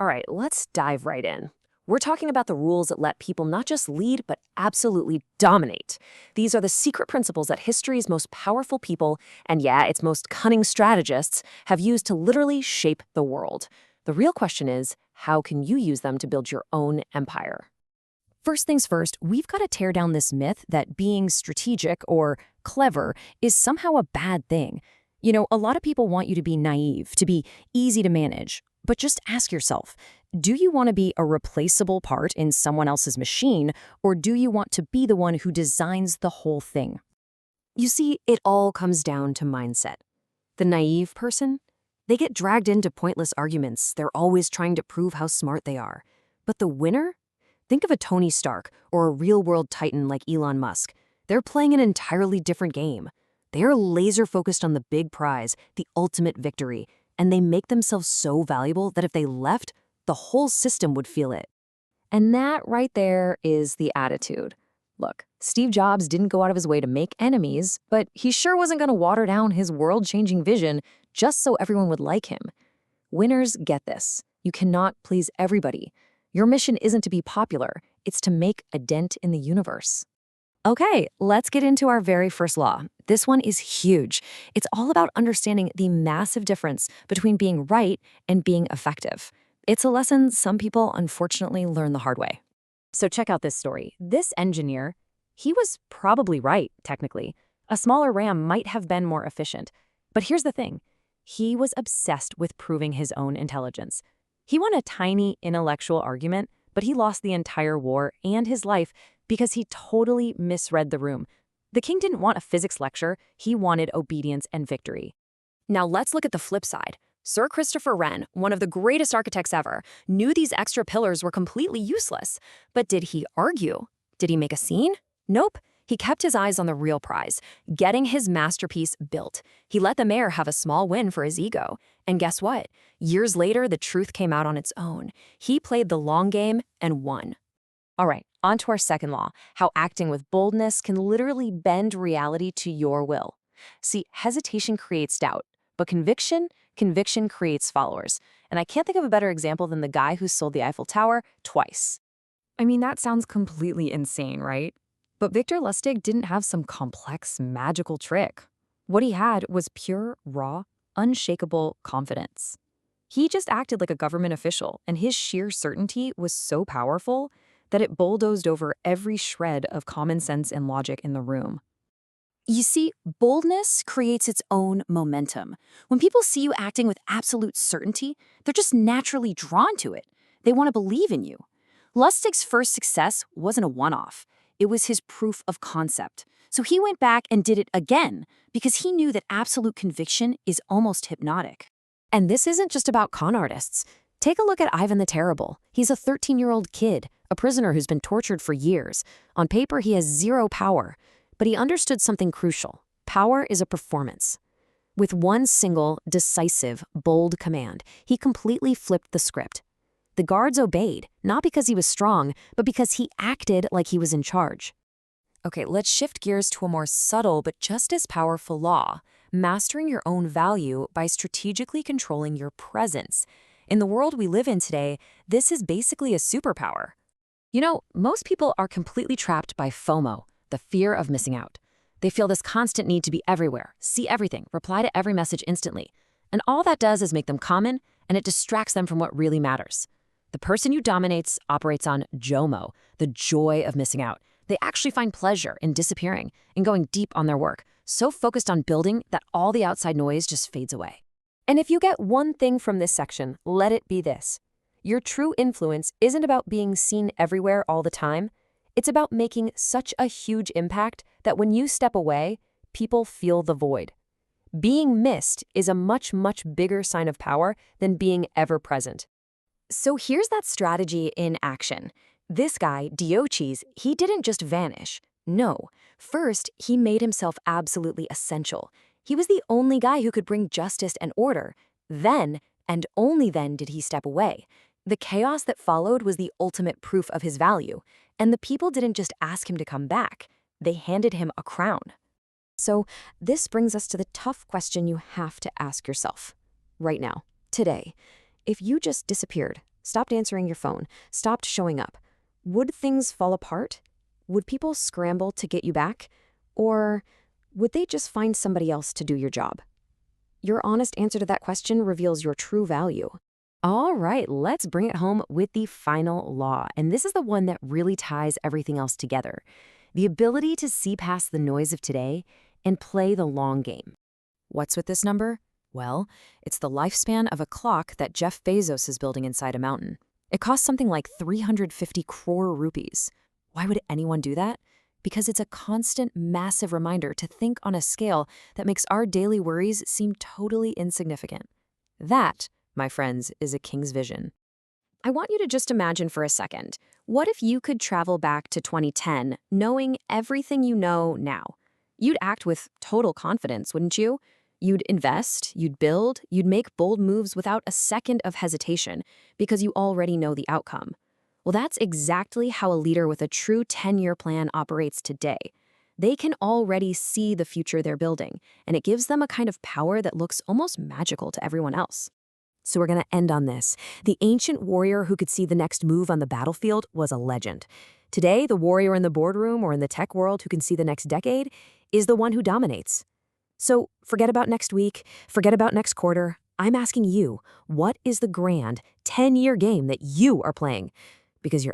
All right, let's dive right in. We're talking about the rules that let people not just lead, but absolutely dominate. These are the secret principles that history's most powerful people, and yeah, its most cunning strategists, have used to literally shape the world. The real question is, how can you use them to build your own empire? First things first, we've got to tear down this myth that being strategic or clever is somehow a bad thing. A lot of people want you to be naive, to be easy to manage. But just ask yourself, do you want to be a replaceable part in someone else's machine, or do you want to be the one who designs the whole thing? You see, it all comes down to mindset. The naive person, they get dragged into pointless arguments. They're always trying to prove how smart they are. But the winner? Think of a Tony Stark or a real-world titan like Elon Musk. They're playing an entirely different game. They are laser-focused on the big prize, the ultimate victory, and they make themselves so valuable that if they left, the whole system would feel it. And that right there is the attitude. Look, Steve Jobs didn't go out of his way to make enemies, but he sure wasn't going to water down his world-changing vision just so everyone would like him. Winners get this. You cannot please everybody. Your mission isn't to be popular, it's to make a dent in the universe. Okay, let's get into our very first law. This one is huge. It's all about understanding the massive difference between being right and being effective. It's a lesson some people unfortunately learn the hard way. So check out this story. This engineer, he was probably right, technically. A smaller RAM might have been more efficient. But here's the thing. He was obsessed with proving his own intelligence. He won a tiny intellectual argument, but he lost the entire war and his life because he totally misread the room. The king didn't want a physics lecture, he wanted obedience and victory. Now let's look at the flip side. Sir Christopher Wren, one of the greatest architects ever, knew these extra pillars were completely useless. But did he argue? Did he make a scene? Nope. He kept his eyes on the real prize, getting his masterpiece built. He let the mayor have a small win for his ego. And guess what? Years later, the truth came out on its own. He played the long game and won. All right, on to our second law, how acting with boldness can literally bend reality to your will. See, hesitation creates doubt, but conviction creates followers. And I can't think of a better example than the guy who sold the Eiffel Tower twice. I mean, that sounds completely insane, right? But Victor Lustig didn't have some complex, magical trick. What he had was pure, raw, unshakable confidence. He just acted like a government official, and his sheer certainty was so powerful that it bulldozed over every shred of common sense and logic in the room. You see, boldness creates its own momentum. When people see you acting with absolute certainty, they're just naturally drawn to it. They want to believe in you. Lustig's first success wasn't a one-off. It was his proof of concept. So he went back and did it again because he knew that absolute conviction is almost hypnotic. And this isn't just about con artists. Take a look at Ivan the Terrible. He's a 13-year-old kid, a prisoner who's been tortured for years. On paper, he has zero power. But he understood something crucial. Power is a performance. With one single, decisive, bold command, he completely flipped the script. The guards obeyed, not because he was strong, but because he acted like he was in charge. Okay, let's shift gears to a more subtle but just as powerful law, mastering your own value by strategically controlling your presence. In the world we live in today, this is basically a superpower. Most people are completely trapped by FOMO, the fear of missing out. They feel this constant need to be everywhere, see everything, reply to every message instantly. And all that does is make them common, and it distracts them from what really matters. The person you dominate operates on JOMO, the joy of missing out. They actually find pleasure in disappearing and going deep on their work, so focused on building that all the outside noise just fades away. And if you get one thing from this section, let it be this. Your true influence isn't about being seen everywhere all the time. It's about making such a huge impact that when you step away, people feel the void. Being missed is a much, much bigger sign of power than being ever present. So here's that strategy in action. This guy, Dioches, he didn't just vanish. No. First, he made himself absolutely essential. He was the only guy who could bring justice and order. Then, and only then, did he step away. The chaos that followed was the ultimate proof of his value. And the people didn't just ask him to come back. They handed him a crown. So this brings us to the tough question you have to ask yourself. Right now, today, if you just disappeared, stopped answering your phone, stopped showing up, would things fall apart? Would people scramble to get you back? Or would they just find somebody else to do your job? Your honest answer to that question reveals your true value. All right, let's bring it home with the final law. And this is the one that really ties everything else together. The ability to see past the noise of today and play the long game. What's with this number? Well, it's the lifespan of a clock that Jeff Bezos is building inside a mountain. It costs something like 350 crore rupees. Why would anyone do that? Because it's a constant, massive reminder to think on a scale that makes our daily worries seem totally insignificant. That, my friends, is a king's vision. I want you to just imagine for a second, what if you could travel back to 2010 knowing everything you know now? You'd act with total confidence, wouldn't you? You'd invest, you'd build, you'd make bold moves without a second of hesitation because you already know the outcome. Well, that's exactly how a leader with a true 10-year plan operates today. They can already see the future they're building, and it gives them a kind of power that looks almost magical to everyone else. So we're going to end on this. The ancient warrior who could see the next move on the battlefield was a legend. Today, the warrior in the boardroom or in the tech world who can see the next decade is the one who dominates. So forget about next week, forget about next quarter. I'm asking you, what is the grand 10-year game that you are playing? Because your